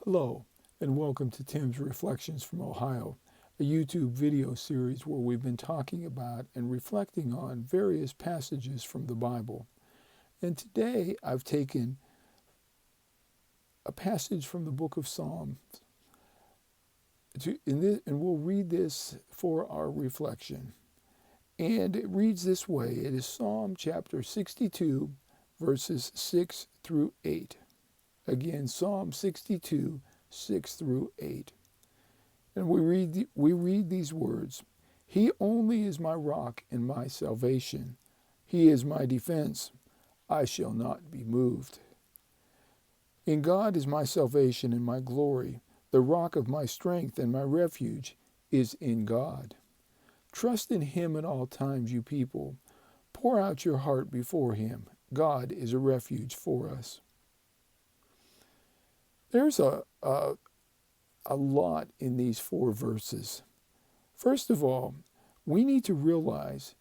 Hello, and welcome to Tim's Reflections from Ohio, a YouTube video series where we've been talking about and reflecting on various passages from the Bible. And today I've taken a passage from the book of Psalms, and we'll read this for our reflection. And it reads this way. It is Psalm chapter 62, verses 6 through 8. Again, Psalm 62, 6 through 8. And we read these words. He only is my rock and my salvation. He is my defense. I shall not be moved. In God is my salvation and my glory. The rock of my strength and my refuge is in God. Trust in him at all times, you people. Pour out your heart before him. God is a refuge for us. There's a lot in these 4 verses. First of all, we need to realize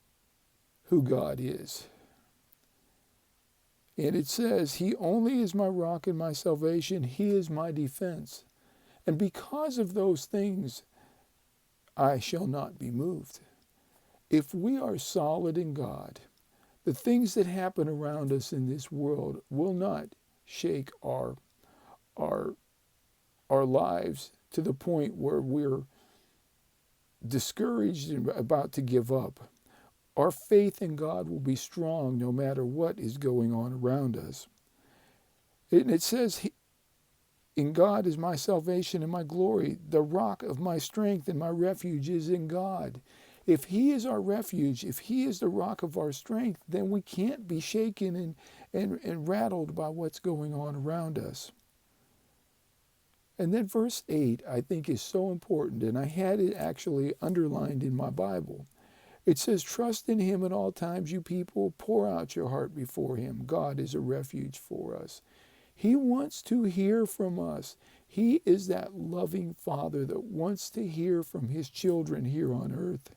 who God is. And it says, he only is my rock and my salvation. He is my defense. And because of those things, I shall not be moved. If we are solid in God, the things that happen around us in this world will not shake our lives to the point where we're discouraged and about to give up. Our faith in God will be strong no matter what is going on around us. And it says, in God is my salvation and my glory. The rock of my strength and my refuge is in God. If he is our refuge, if he is the rock of our strength, then we can't be shaken and rattled by what's going on around us. And then verse 8, I think, is so important, and I had it actually underlined in my Bible. It says, trust in him at all times, you people. Pour out your heart before him. God is a refuge for us. He wants to hear from us. He is that loving Father that wants to hear from his children here on earth.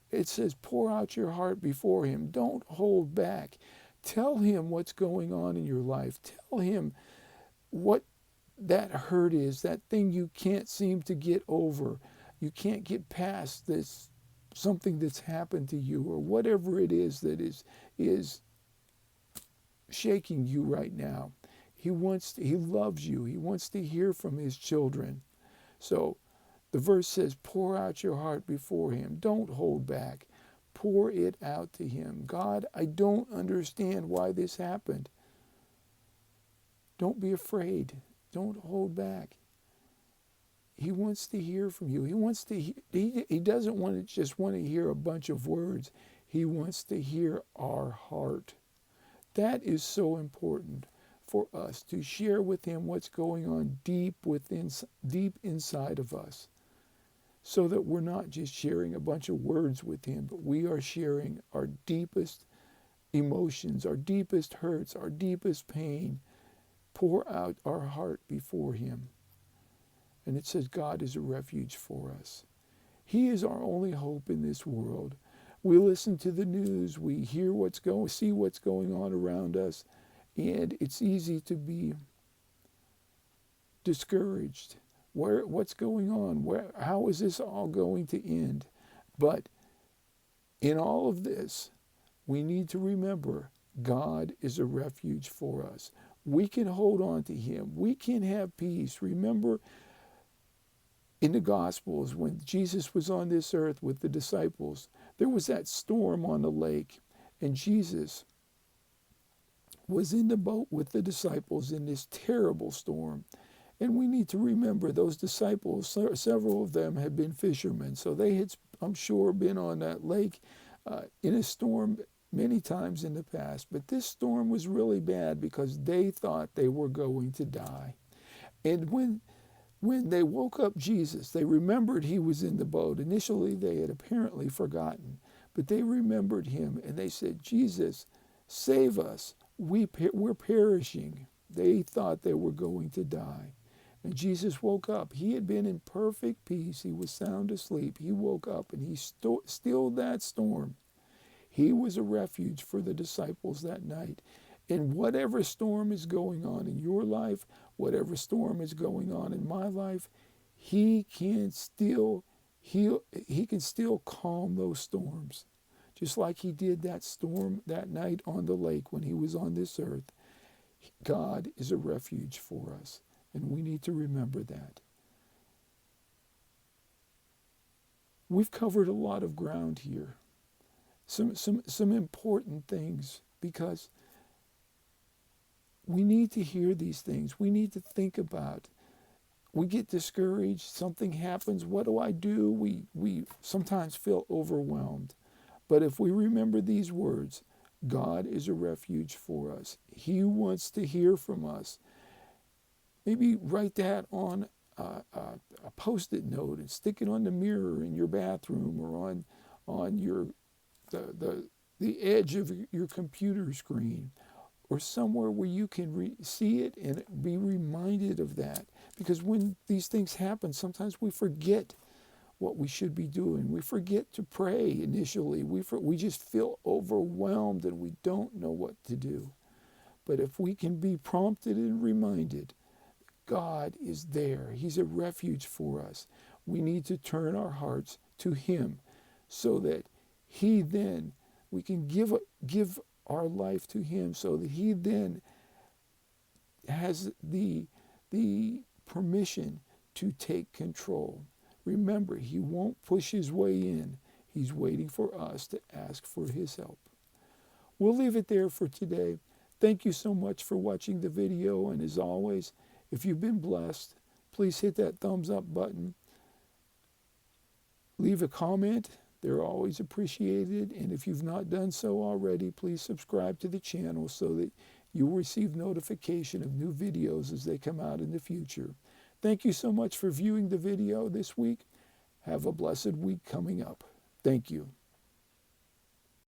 It says, pour out your heart before him. Don't hold back. Tell him what's going on in your life. Tell him what that hurt is, that thing you can't seem to get over. You can't get past this, something that's happened to you, or whatever it is that is shaking you right now. He loves you. He wants to hear from his children. So the verse says, pour out your heart before him. Don't hold back. Pour it out to him. God, I don't understand why this happened. Don't be afraid. Don't hold back. He wants to hear from you. He doesn't just want to hear a bunch of words. He wants to hear our heart. That is so important for us to share with him what's going on deep inside of us, so that we're not just sharing a bunch of words with him, but we are sharing our deepest emotions, our deepest hurts, our deepest pain. Pour out our heart before him. And it says God is a refuge for us. He is our only hope in this world. We listen to the news, we hear see what's going on around us, and it's easy to be discouraged. What's going on? How is this all going to end? But in all of this, we need to remember God is a refuge for us. We can hold on to him. We can have peace. Remember in the Gospels, when Jesus was on this earth with the disciples, there was that storm on the lake, and Jesus was in the boat with the disciples in this terrible storm. And we need to remember those disciples, several of them had been fishermen, so they had, I'm sure, been on that lake in a storm many times in the past. But this storm was really bad because they thought they were going to die. And when they woke up Jesus, they remembered he was in the boat. Initially, they had apparently forgotten, but they remembered him, and they said, Jesus, save us. We're perishing. They thought they were going to die. And Jesus woke up. He had been in perfect peace. He was sound asleep. He woke up, and he stilled that storm. He was a refuge for the disciples that night. And whatever storm is going on in your life, whatever storm is going on in my life, he can still he can still calm those storms. Just like he did that storm that night on the lake when he was on this earth. God is a refuge for us, and we need to remember that. We've covered a lot of ground here. Some important things, because we need to hear these things. We need to think about. We get discouraged, something happens, what do I do? We sometimes feel overwhelmed. But if we remember these words, God is a refuge for us. He wants to hear from us. Maybe write that on a Post-it note and stick it on the mirror in your bathroom, or on your the edge of your computer screen, or somewhere where you can see it and be reminded of that. Because when these things happen, sometimes we forget what we should be doing. We forget to pray initially. We just feel overwhelmed and we don't know what to do. But if we can be prompted and reminded, God is there. He's a refuge for us. We need to turn our hearts to Him so that He then, we can give our life to Him so that He then has the permission to take control. Remember, He won't push His way in. He's waiting for us to ask for His help. We'll leave it there for today. Thank you so much for watching the video, and as always, if you've been blessed, please hit that thumbs up button. Leave a comment. They're always appreciated. And if you've not done so already, please subscribe to the channel so that you'll receive notification of new videos as they come out in the future. Thank you so much for viewing the video this week. Have a blessed week coming up. Thank you.